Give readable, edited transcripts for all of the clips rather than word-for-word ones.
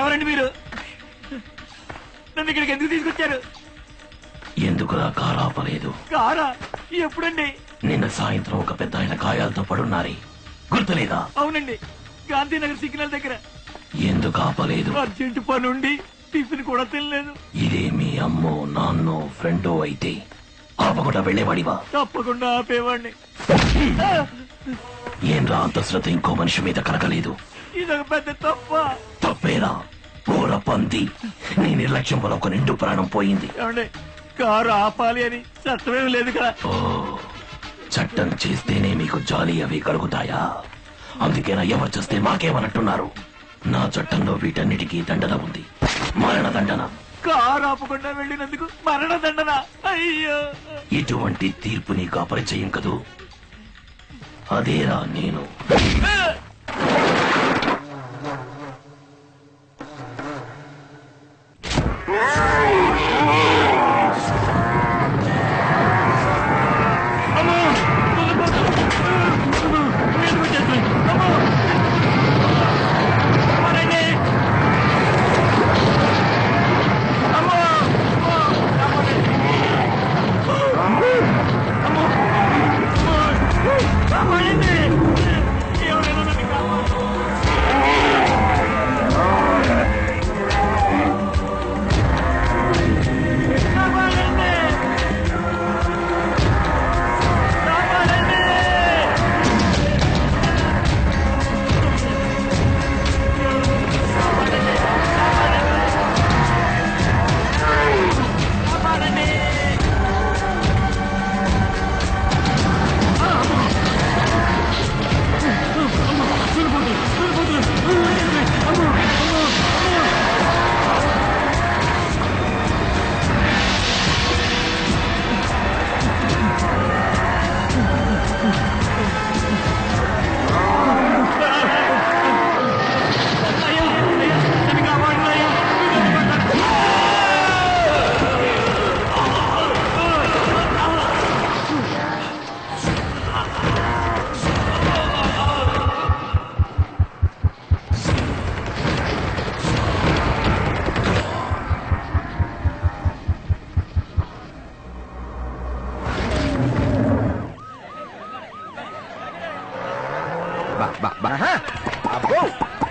ఎవరండి మీరు? నన్ను ఇక్కడికి ఎందుకు తీసుకొచ్చారు? ఎందుకులా కారు ఆపలేదు? కారా? ఎప్పుడండి? నిన్న సాయంత్రం ఒక పెద్ద ఆయన గాయాలతో పడున్నారే, గుర్తులేదా? అవునండి, గాంధీనగర్ సిగ్నల్ దగ్గర. ఎందుకు ఆపలేదు? అర్జెంట్ పని ఉండి టిఫిన్ కూడా తినలేదు. ఇదే మీ అమ్మో నాన్నో ఫ్రెండో అయితే ఆపకుండా వెళ్లేవాడివా? తప్పకుండా ఆపేవాడిని. ఏం రా అంత శ్రద్ధ ఇంకో మనిషి మీద కలగలేదు? ఇదొక పెద్ద తప్ప. తప్పేరా ఘోర పంది. నీ నిర్లక్ష్యం వల్ల ఒక నిండు ప్రాణం పోయింది. ఏమండి, కారు ఆపాలి అని చట్టమేం లేదు కదా. ఓ, చట్టం చేస్తేనే మీకు జాలి అవి కలుగుతాయా? అందుకేనా ఎవరు చేస్తే మాకేమన్నట్టున్నారు? నా చట్టంలో వీటన్నిటికీ దండన ఉంది, మరణ దండన. కారు ఆపకుండా వెళ్ళినందుకు మరణ దండన? అయ్యో! ఇటువంటి తీర్పు నీకు అపరిచయం కదూ? అదేరా నేను.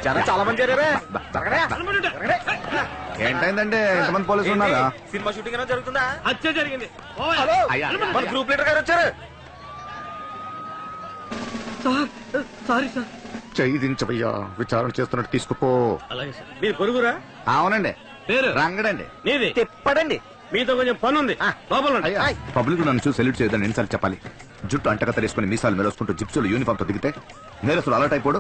జనం చాలా మంది చేరారే. ఏంటైందంటే ఎంతమంది పోలీసులు ఉన్నారా? సినిమా షూటింగ్ ఏమైనా జరుగుతుందా? హత్య జరిగింది. మన గ్రూప్ లీడర్ గారు వచ్చారు. Sorry sir. చెయ్యి దించబయ్యా, విచారణ చేస్తున్నట్టు తీసుకుపో. అలాగే సార్. మీరు పొరుగురా? అవునండి. పేరు రంగడండి. నీది? తిప్పడండి. మీతో కొంచెం పని ఉంది. పబ్లిక్ నన్ను చూసి సెల్యూట్ చేయదని ఎన్నిసార్లు చెప్పాలి? జుట్టు అంటకత్త వేసుకుని మీసాలు మెరుస్తుంటూ జిప్సులు యూనిఫామ్ తో దిగితే నేరస్తులు అలర్ట్ అయిపోడు.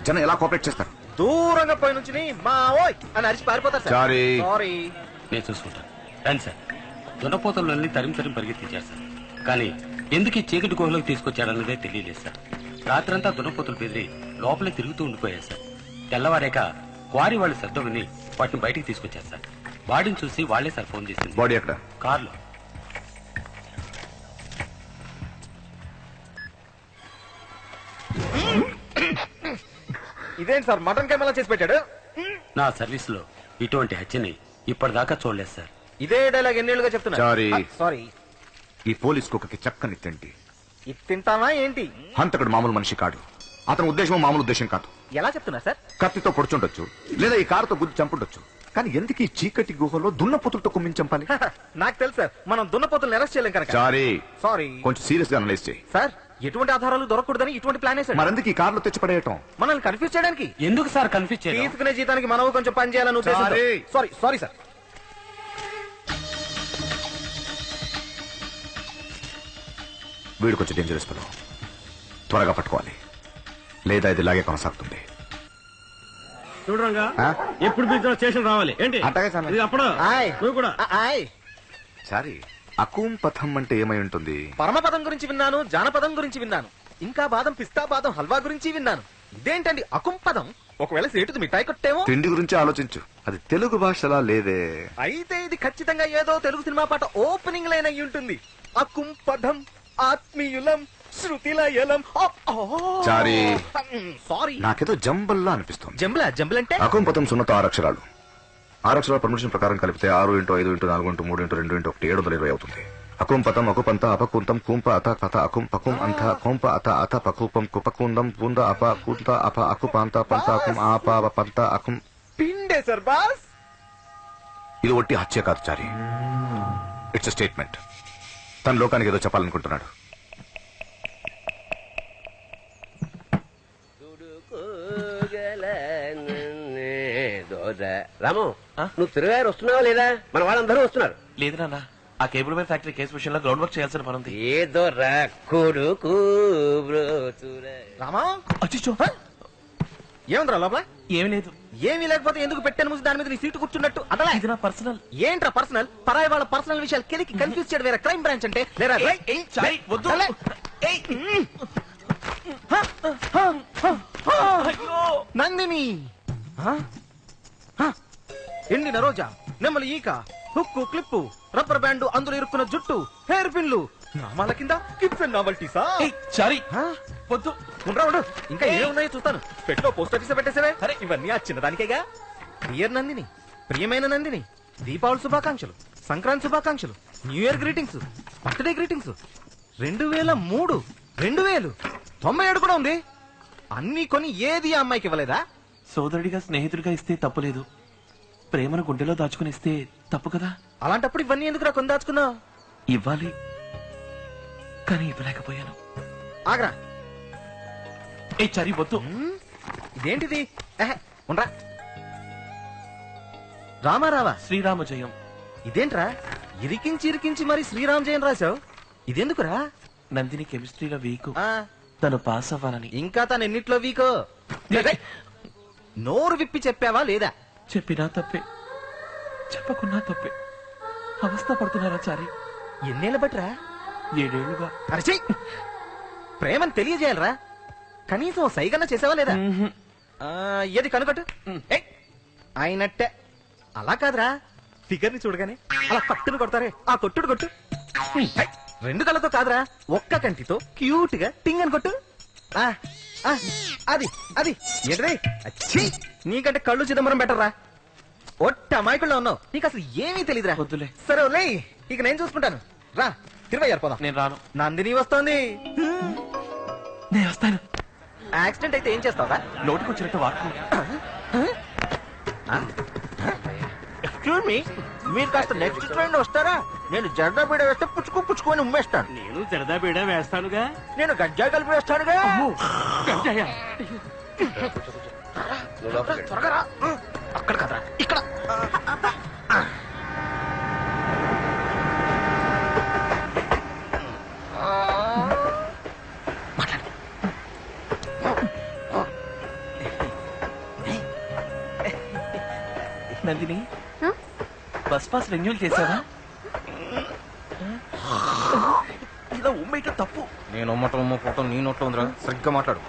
జనం ఎలా కోఆపరేట్ చేస్తారు? దూరంగా పోయి నుంచి మా ఓయ్ అని అరిచి పారిపోతారు సార్. సారీ. నేను చూసుకుంటాను. రండి సార్. దున్నపోతలన్నీ తరిమి పరిగెత్తించారు సార్. కానీ ఎందుకు ఈ చీకటి గుహలోకి తీసుకొచ్చాడన్నదే తెలియలేదు సార్. రాత్రంతా దున్నపోతులు బెదిరి లోపలే తిరుగుతూ ఉండిపోయారు సార్. తెల్లవారాక క్వారీ వాళ్ళు శబ్దం విని వాటిని బయటికి తీసుకొచ్చారు సార్. బాడీని చూసి వాళ్లే సార్ ఫోన్ చేసింది. బాడీ ఎక్కడ? కార్లో. ఇదేంటి సార్ మటన్ కెమెరా చేసి పెట్టాడు? నా సర్వీస్ లో ఇటువంటి హత్యని ఇప్పటిదాకా చూడలేదు సార్. ఇదే డైలాగ్ ఎన్నేళ్లుగా చెప్తున్నా. సారీ. ఈ పోలీస్ కుక్కకి చక్కని తిండి. ఇది తింటావా ఏంటి? హంతకుడు మామూలు మనిషి కాడు. అతని ఉద్దేశం మామూలు ఉద్దేశం కాదు. ఎలా చెప్తున్నా సార్? కత్తితో పొడుచుండొచ్చు, లేదా ఈ కారుతో గుద్దు చంపుండొచ్చు. కానీ ఎందుకు ఈ చీకటి గుహలో దున్నపోతులతో కుమ్మిని చంపాలి? నాకు తెలుసు సార్, మనం దున్నపోతులను అరెస్ట్ చేయలేం కనుక. సారీ. కొంచెం సీరియస్ గా అనలైజ్ చేయి. సార్, ఎటువంటి ఆధారాలు దొరకకూడదని ఇటువంటి ప్లాన్ వేసాడు. మరెందుకు ఈ కార్లో తెచ్చి పడేయటం? మనల్ని కన్ఫ్యూజ్ చేయడానికి. ఎందుకు సార్ కన్ఫ్యూజ్ చేయాలి? తీసుకునే జీతానికి మనం కొంచెం పని చేయాలని ఉద్దేశం. Sorry sir. వీడు కొంచెం డేంజరస్ పదం, త్వరగా పట్టుకోవాలి, లేదా ఇది ఇలాగే కొనసాగుతుంది. చూడరంగా ఆ? ఎప్పుడు పిలిచినా స్టేషన్ రావాలి ఏంటి అట్టగే సార్. ఇది అప్పుడు ఆయ్. నువ్వు కూడా ఆయ్. సారీ అకూం పథం అంటే ఏమై ఉంటుంది? పరమపదం గురించి విన్నాను, జానపదం గురించి విన్నాను, ఇంకా బాదం పిస్తా బాదం హల్వా గురించి విన్నాను. ఇదేంటండి అకుంపదం? ఒకవేళ సేటుది మిఠాయి కొట్టేమో. తిండి గురించి ఆలోచించు, అది తెలుగు భాషలా లేదే. అయితే ఇది ఖచ్చితంగా ఏదో తెలుగు సినిమా పాట ఓపెనింగ్ లైన్ అయి ఉంటుంది. అకుంపదం ఆత్మీయులం శృతిలయలం. చారీ. సారీ. నాకేదో జంబల్లా అనిపిస్తుంది. జంబుల్ అంటే అకూం పథం 6 అక్షరాల పర్మిషన్ ప్రకారం కలిపితే 6 × 5 × 4 × 3 × 2 × 1 720 అవుతుంది. అకుం పతం అకుపంత అపకుంతం కుంప అత కథ అకుం పకుం అంత కొంప అత అత పకుపం కుపకుందం పుంద అప కుంత అప అకుపాంత పంత అకుం ఆప పంత అకుం. పిండే సార్ బాస్. ఇది ఒట్టి హత్య కాదు చారి, ఇట్స్ స్టేట్మెంట్. తన లోకానికి ఏదో చెప్పాలనుకుంటున్నాడు. రాము నువ్వు తిరుగారు వస్తున్నావా లేదా? మన వాళ్ళందరూ వస్తున్నారు. లేదు నాన్న, ఆ కేబుల్ వైర్ ఫ్యాక్టరీ కేసు విషయంలో గ్రౌండ్ వర్క్ చేయాల్సిన పని ఉంది. ఏదో కొడుకు రామా అచ్చిచ్చో, ఏముందిరా లోపల? ఏమీ లేదు. ఏమీ లేకపోతే ఎందుకు పెట్టాను మూసి దాని మీద నీ సీటు కూర్చున్నట్టు? అదలా ఇది నా పర్సనల్. ఏంట్రా పర్సనల్? పరాయి వాళ్ళ పర్సనల్ విషయాలు కెలికి కన్ఫ్యూజ్ చేయడం వేరే క్రైమ్ బ్రాంచ్ అంటే. లేరా చాయ్ వద్దు. అలా. నందిని ఎండిన రోజా, నెమ్మలి ఈక, హుక్కు క్లిప్పు, రబ్బర్ బ్యాండ్, అందులో ఇరుక్కున్న జుట్టు, హెయిర్ పిన్లు, నామాల కింద కిడ్స్ అండ్ నావల్టీసా. చారీ వద్దు. ఉండరా ఉండు, ఇంకా ఏమున్నాయో చూస్తాను. పెట్లో పోస్ట్ ఆఫీస్ పెట్టేసేవే. అరే ఇవన్నీ ఆ చిన్నదానికేగా. డియర్ నందిని, ప్రియమైన నందిని, దీపావళి శుభాకాంక్షలు, సంక్రాంతి శుభాకాంక్షలు, new year greetings, birthday greetings. 2003, 2000, 97 కూడా ఉంది. అన్ని కొని ఏది ఆ అమ్మాయికి ఇవ్వలేదా? సోదరుడిగా స్నేహితుడిగా ఇస్తే తప్పులేదు, ప్రేమను గుండెలో దాచుకుని ఇస్తే తప్పు కదా. అలాంటప్పుడు ఇవన్నీ ఎందుకురా కొని దాచుకున్నావు? ఇవ్వాలి, కానీ ఇవ్వలేకపోయాను. ఆగ్రా. చరి వద్దు. ఇదేంటిది? ఉండరా. రామారావా శ్రీరామ జయం. ఇదేంట్రా ఇరికించి ఇరికించి మరి శ్రీరామ్ జయం రాశావు? ఇదెందుకురా? నందిని కెమిస్ట్రీలో వీక్, ఆ, తను పాస్ అవ్వాలని. ఇంకా తను ఎన్నిట్లో వీకో? నోరు విప్పి చెప్పావా లేదా? చెప్పినా తప్పే, చెప్పకున్నా తప్పే. అవస్థ పడుతున్నారా చారి? ఎన్నేళ్ళ బట్రా? 7 ఏళ్లుగా. అరచి ప్రేమను తెలియజేయాలరా, కనీసం ఓ సైగన్న చేసావా లేదా? ఏది కనుకట్టు. ఏయ్, అయినట్టే. అలా కాదురా, ఫిగర్ ని చూడగానే అలా కట్టును కొడతారే, ఆ కొట్టుడు కొట్టు. ఏయ్, 2 కళ్ళతో కాదురా, ఒక్క కంటితో క్యూట్ గా టింగ్ అని కొట్టు. ఆ, ఆ, అది అది ఏంటది? అచ్చి, నీకంటే కళ్ళు చిదంబరం బెటర్ రా. ఒట్ట అమాయకుల్లో ఉన్నావు, నీకు అసలు ఏమీ తెలీదురా. వద్దులే. సరే లే, ఇక నేను చూసుకుంటాను. రా తిరువయ్యారు పోదాం. నేను రాను. నందిని వస్తోంది. నేను వస్తాను. యాక్సిడెంట్ అయితే ఏం చేస్తావా? నోటికొచ్చినట్టు వాడుకో. ఎక్స్క్యూజ్ మీ, మీరు కాస్త నెక్స్ట్ ట్రైన్ వస్తారా? నేను జర్దా బీడ వేస్తే పుచ్చుకొని ఉమ్మేస్తాను. నేను జరదా బీడ వేస్తానుగా. నేను గంజాయి కలిపి వేస్తానుగా. గంజాయా? త్వరగా రా. అక్కడ కదరా, ఇక్కడ. నందిని, బస్ పాస్ రెన్యూల్ చేసావా? ఇలా ఉమ్మేయటం తప్పు. నేను ఉమ్మటం ఫోటో నీ నోట్లో ఉందిరా, సరిగ్గా మాట్లాడు.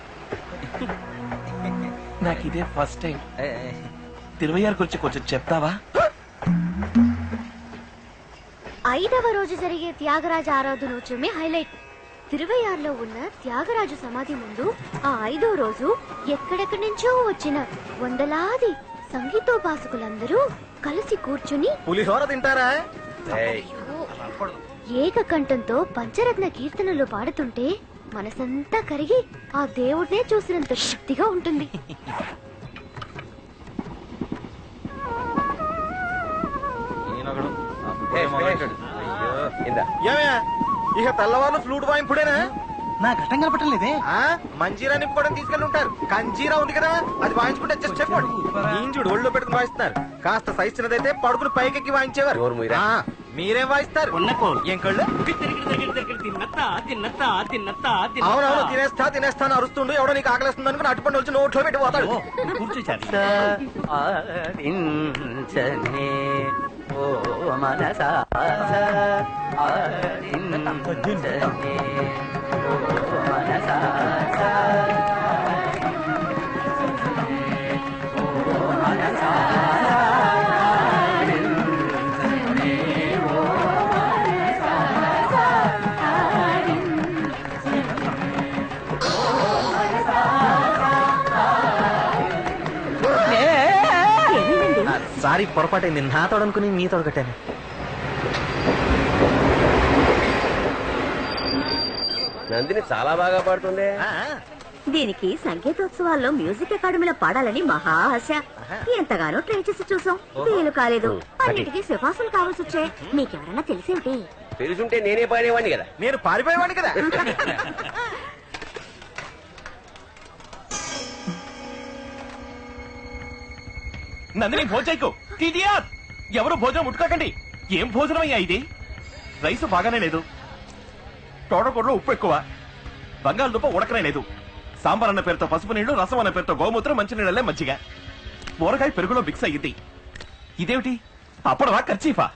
నాకు ఇదే ఫస్ట్ టైం. 26 గురించి కొంచెం చెప్తావా? 5వ రోజు జరిగే త్యాగరాజ ఆరాధనోత్సవమే హైలైట్. 26లో ఉన్న త్యాగరాజు సమాధి ముందు ఆ 5వ రోజు ఎక్కడెక్కడి నుంచో వచ్చిన వందలాది సంగీతోపాసకులందరూ కలిసి కూర్చుని పులిహోర తింటారా? ఏకకంఠంతో పంచరత్న కీర్తనలు పాడుతుంటే మనసంతా కరిగి ఆ దేవుడినే చూసినంత శక్తిగా ఉంటుంది. ఏమయ్యా, ఇక తెల్లవాళ్ళు ఫ్లూట్ వాయింపుడేనా? నా ఘట్టం కనపడటం లేదే. మంజీరా నింపుకోవడం తీసుకెళ్ళి ఉంటారు. కంజీరా ఉంది కదా, అది వాయించుకుంటే జస్ట్ చెప్పండి. ఇంజుడు ఒళ్ళో పెట్టుకుని వాయిస్తున్నారు. కాస్త సైజ్ చిన్నదైతే పడుకుని పైకెక్కి వాయించేవారు. ఆ, మీరేం వాయిస్తారు ఉన్న కోలు. ఏం కళ్ళు తిన్నత్తా తిన్నత్తా తిన్నత్తా అవునవును తినేస్తాను అరుస్తుండు ఎవడో నీకు ఆకలిస్తుంది అనుకుని అటుపండి వచ్చి నోట్లో పెట్టి పోతాడు కూర్చోచారు ఓ మనసా సారీ పొరపాటైంది నా తోడనుకుని మీ తోడు కట్టాను నందిని చాలా బాగా పాడుతుంది. దీనికి సంగీతోత్సవాల్లో మ్యూజిక్ అకాడమీలో పాడాలని మహా ఆశ. ఎంతగానో ట్రై చేసి చూసాం, వీలు కాలేదు. అన్నిటికీ సిఫార్సులు కావాల్సి వచ్చాయి. నీకెవరన్నా తెలిసేమిటి? తెలుసుంటే నేనే పాడేవాడిని కదా. నేను పారిపోయేవాడిని కదా నందిని భోజైకు టీటీఆర్ ఎవరు భోజనం ముట్టుకోకండి. ఏం భోజనం అయ్యా ఇది? రైసు బాగానే లేదు, తోటకూరలో ఉప్పు ఎక్కువ, బంగాళదుంప ఉడకనే లేదు, సాంబార్ అన్న పేరుతో పసుపు నీళ్లు, రసం అన్న పేరుతో గోమూత్రం, మంచినీళ్ళే మజ్జిగ, ఊరగాయ పెరుగులో మిక్స్ అయ్యింది. ఇదేమిటి? అప్పుడవా ఖర్చీఫా?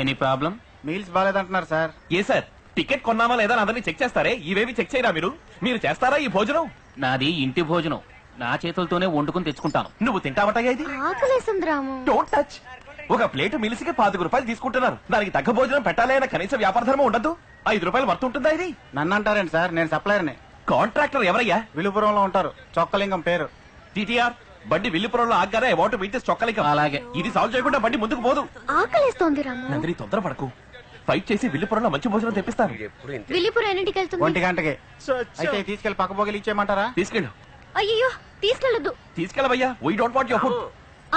Any problem? మీల్స్ బాగాలేదంటున్నారు సార్. ఏ సార్, టికెట్ కొన్నామా లేదా అదని చెక్ చేస్తారే, ఇవేవి చెక్ చేయరా మీరు చేస్తారా ఈ భోజనం? నాది ఇంటి భోజనం, నా చేతులతోనే వండుకుని తెచ్చుకుంటాను. నువ్వు తింటావటయ్యా ఇది? ఆకలేసింది రాము. Don't touch. ఒక ప్లేటు మిలిసికి 5 రూపాయలు తీసుకుంటున్నారు. దానికి తగ్గ భోజనం పెట్టాలి అన్న కనీస వ్యాపార ధర్మం ఉండదు. 5 రూపాయలు వర్త్ ఉంటుందా ఇది? నన్ను అంటారండి సార్, నేను సప్లైర్ని. కాంట్రాక్టర్ ఎవరయ్యా? విలుపురంలో ఉంటారు, చొక్కలింగం పేరు. టీటీఆర్ బండి విల్లుపురంలో ఆగ్గానే వాటర్ మీట్ చొక్కలిక. అలాగే. ఇది సాల్వ్ చేయకుండా బండి ముందుకు పోదు. ఆకలేస్తోంది రాము. నందిని తొందరపడకు, ఫైట్ చేసి విల్లుపురంలో మంచి భోజనం తెప్పిస్తాను. ఎప్పుడు ఇంతే. విల్లిపురం ఎన్నింటికి వెళ్తుంది? 1 గంటకి. అయితే తీసుకెళ్లి పక్క పోగలి ఇచ్చేయమంటారా? తీసుకెళ్ళు. అయ్యో తీసుకెళ్ళొద్దు. తీసుకెళ్ళవయ్యా. We don't want your food.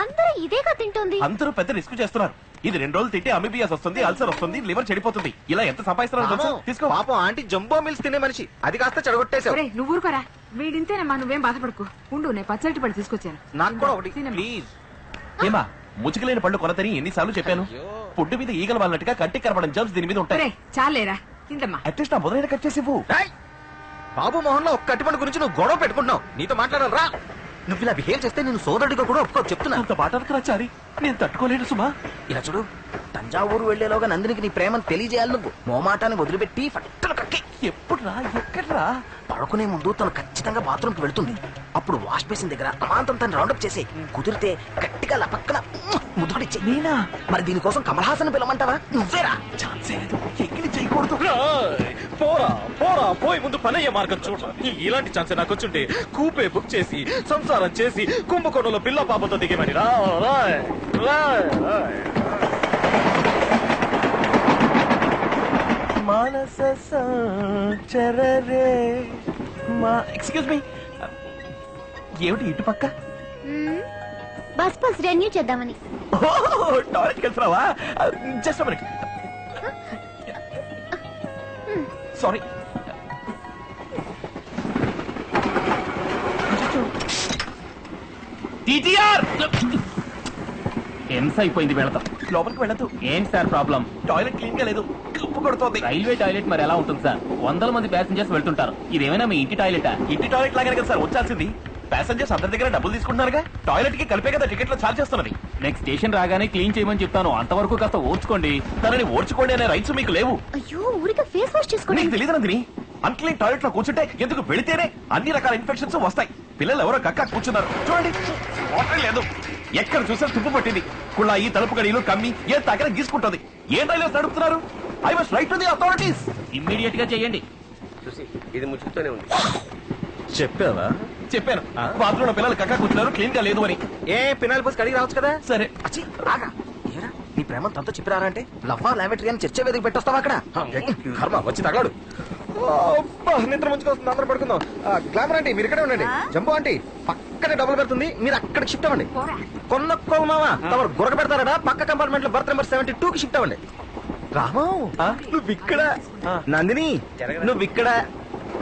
అందరూ ఇదేగా తింటోంది. అందరూ పెద్ద రిస్క్ చేస్తున్నారు. ఇది 2 రోజులు తింటే అమీబియాస్ వస్తుంది, అల్సర్ వస్తుంది, లివర్ చెడిపోతుంది. ఇలా ఎంత సంపాదిస్తున్నారు తెలుసా? తీసుకో. పాపం ఆంటీ జంబో మిల్స్ తినే మనిషి, అది కాస్త చెడగొట్టేశావు. నువ్వు ఊరుకోరా, వీడింతేనమ్మా, నువ్వేం బాధపడకు. ఉండు, నేను పచ్చడి పడి తీసుకొచ్చాను. నాకు కూడా ఒకటి తినమ్మా. ప్లీజ్. ఏమా ముచ్చుకులేని పళ్ళు కొనతని ఎన్నిసార్లు చెప్పాను? పుడ్డు మీద ఈగలు వాళ్ళట్టుగా కంటికి కనబడిన జర్మ్స్ దీని మీద ఉంటాయి. ఒరేయ్, చాలేరా, తిందమ్మా. అట్లీస్ట్ నా మొదలైన కట్ చేసి ఇవ్వు. ఏయ్! బాబు మోహన్ లో ఒక్క అట్టిపండు గురించి నువ్వు గొడవ పెట్టుకుంటున్నావు. నీతో మాట్లాడాలరా? నువ్వు ఇలా బిహేవ్ చేస్తే నేను సోదరుడిగా కూడా ఒప్పుకో చెప్తున్నా. అంత బాటకు రాచారి నేను తట్టుకోలేను సుమా. ఇలా చూడు, తంజావూరు వెళ్లేలోగా నందినికి నీ ప్రేమను తెలియజేయాలి. నువ్వు మోమాటాన్ని వదిలిపెట్టి ఫట్టున కక్కి. ఎప్పుడురా ఎక్కడ్రా? పడుకునే ముందు తను ఖచ్చితంగా బాత్రూమ్ కి వెళ్తుంది. అప్పుడు వాష్ బేసిన్ దగ్గర అమాంతం తను రౌండప్ చేసి కుదిరితే గట్టిగా పక్కన ముదుగుడిచ్చే. నేనా? మరి దీనికోసం కమల్ హాసన్ పిలవమంటావా? నువ్వేరా? ఛాన్సే లేదు, ఎక్కిలి చేయకూడదు. పోరా పోరా పోయి ముందు పనయ్యే మార్గం చూడ. ఇలాంటి ఛాన్స్ నాకు వచ్చుంటే కూపే బుక్ చేసి సంసారం చేసి కుంభకోణంలో పిల్ల పాపతో దిగేమని రా. మానస సంచరరే ఎక్స్క్యూజ్ మీ, ఏమిటి ఇటు పక్క? బస్ రెన్యూ చేద్దామని. టాయిలెట్కి వెళ్తున్నావా? Just minute. సారీ. టీటీఆర్ హింస అయిపోయింది, వెళతాం. లోపలికి వెళ్ళదు. ఏంటి సార్ ప్రాబ్లం? టాయిలెట్ క్లీన్ గా లేదు, కప్పు కొడుతోంది. రైల్వే టాయిలెట్ మరి ఎలా ఉంటుంది సార్? 100 మంది ప్యాసింజర్స్ వెళ్తుంటారు. ఇదేమైనా మీ ఇంటి టాయిలెటా? ఇంటి టాయిలెట్ లాగానే కదా సార్ వచ్చాల్సింది. ప్యాసింజర్స్ అందరి దగ్గర డబ్బులు తీసుకుంటున్నారుగా. టాయిలెట్ కి కలిపే కదా టికెట్ లో చార్జ్ చేస్తున్నది. నెక్స్ట్ స్టేషన్ రాగానే క్లీన్ చేయమని చెప్తాను, అంతవరకు కాస్త ఓర్చుకోండి. తనని ఓర్చుకోండి అనే రైట్స్ మీకు లేవు. అయ్యో ఊరికే ఫేస్ వాష్ చేసుకోండి. నీకు తెలియదు నందిని, అన్క్లీన్ టాయిలెట్ లో కూర్చుంటే ఎందుకు వెళితేనే అన్ని రకాల ఇన్ఫెక్షన్స్ వస్తాయి. పిల్లలు ఎవరో కక్క కూర్చున్నారు చూడండి, వాటర్ లేదు. ఎక్కడ చూసినా తుప్పు పట్టింది. కుళ్ళాయి, తలుపు గడియలు కమ్మి ఏ తగ్గర గీసుకుంటుంది. ఏ రైల్వేస్ నడుపుతున్నారు? I was right to the authorities. Immediate గా చేయండి. చూసి ఇది ముచ్చుతూనే ఉంది. చెప్పావా? చెప్పాను, బాత్రూమ్ లో పిల్లలు కక్క కూర్చున్నారు, క్లీన్ గా లేదు అని. ఏ పినాలి పోసి కడిగి రావచ్చు కదా. సరే అచ్చి రాగా. ఏరా నీ ప్రేమ తనతో చెప్పిరారా అంటే లవ్వా లాబెటరీ అని చర్చ వేదిక పెట్టొస్తావా అక్కడ? కర్మ వచ్చి తగలడు. నిద్ర ముంచుకొస్తుంది, అందరూ పడుకుందాం. గ్లామర్ ఆంటీ మీరు ఇక్కడే ఉండండి. జంబో ఆంటీ పక్కనే డబ్బులు పెడుతుంది, మీరు అక్కడికి షిఫ్ట్ అవ్వండి. కొన్నకోమావా తమరు గురక పెడతారా? పక్క కంపార్ట్మెంట్ లో బర్త్ నెంబర్ 72 కి షిఫ్ట్ అవ్వండి. రామో నువ్వు ఇక్కడ, నందిని నువ్వు ఇక్కడ,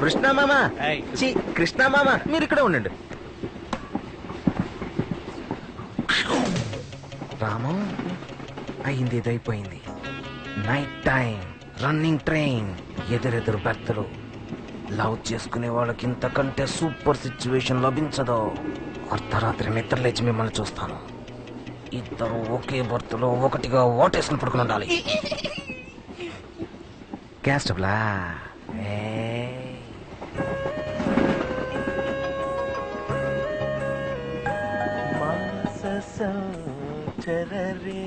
కృష్ణ మామ చి కృష్ణ మామ మీరు ఇక్కడే ఉండండి. రామం అయింది, ఇదైపోయింది. నైట్ టైం రన్నింగ్ ట్రైన్, ఎదురెదురు బెర్తలు. లవ్ చేసుకునే వాళ్ళకి ఇంతకంటే సూపర్ సిచ్యువేషన్ లభించదు. అర్ధరాత్రి నిద్ర లేచి మిమ్మల్ని చూస్తాను. ఇద్దరు ఒకే బర్త్లో ఒకటిగా ఓటేసుకుని పడుకుని ఉండాలి. గ్యాస్ ట్రబులా? మానస సంచరరే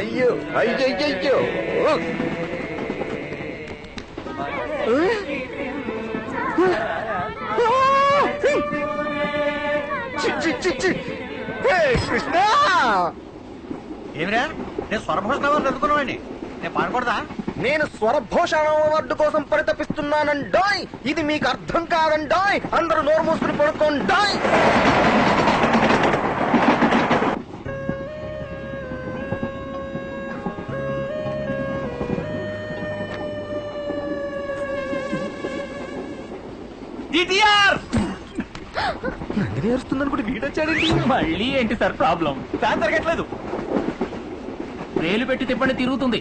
అయ్యో అయ్యో కృష్ణ, ఏమిరా నేను స్వరభోషణ అవార్డు అందుకున్నావండి, నేను పాడకూడదా? నేను స్వరభూషణ అవార్డు కోసం పరితపిస్తున్నానండోయ్. ఇది మీకు అర్థం కాదండోయ్. అందరూ నోరు మూసుకుని పడుకోండోయ్. నందిని ఏరుస్తుందని కూడా వీడొచ్చాడండి. మళ్ళీ ఏంటి సార్ ప్రాబ్లం? ఫ్యాన్ జరగట్లేదు. వేలు పెట్టి తిప్పండి తిరుగుతుంది.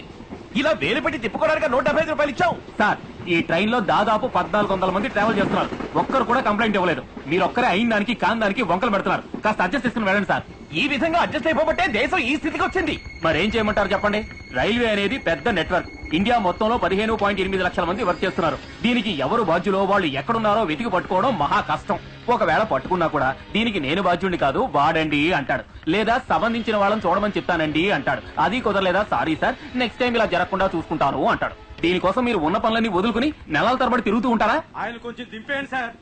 ఇలా వేలు పెట్టి తిప్పుకోవడానికి 175 రూపాయలు ఇచ్చాం సార్ ఈ ట్రైన్ లో దాదాపు 1400 మంది ట్రావెల్ చేస్తున్నారు. ఒక్కరు కూడా కంప్లైంట్ ఇవ్వలేదు. మీరు ఒక్కరే అయిన దానికి కాని దానికి వంకలు పెడుతున్నారు. కాస్త అడ్జస్ట్ చేసుకుని వెళ్ళండి సార్. ఈ విధంగా అడ్జస్ట్ అయిపోబట్టే దేశం ఈ స్థితికి వచ్చింది. మరేం చేయమంటారు చెప్పండి? రైల్వే అనేది పెద్ద నెట్వర్క్. ఇండియా మొత్తంలో 15.8 లక్షల మంది వర్క్ చేస్తున్నారు. దీనికి ఎవరు బాధ్యులో వాళ్ళు ఎక్కడున్నారో వెతికి పట్టుకోవడం మహా కష్టం. ఒకవేళ పట్టుకున్నా కూడా దీనికి నేను బాధ్యుడిని కాదు వాడండి అంటాడు, లేదా సంబంధించిన వాళ్ళని చూడమని చెప్తానండి అంటాడు. అది కుదరలేదా సారీ సార్ నెక్స్ట్ టైం ఇలా జరగకుండా చూసుకుంటాను అంటాడు. దీనికోసం మీరు ఉన్న పనులన్నీ వదులుకుని నెలల తరబడి తిరుగుతూ ఉంటారా? ఆయన కొంచెం దింపేయండి సార్.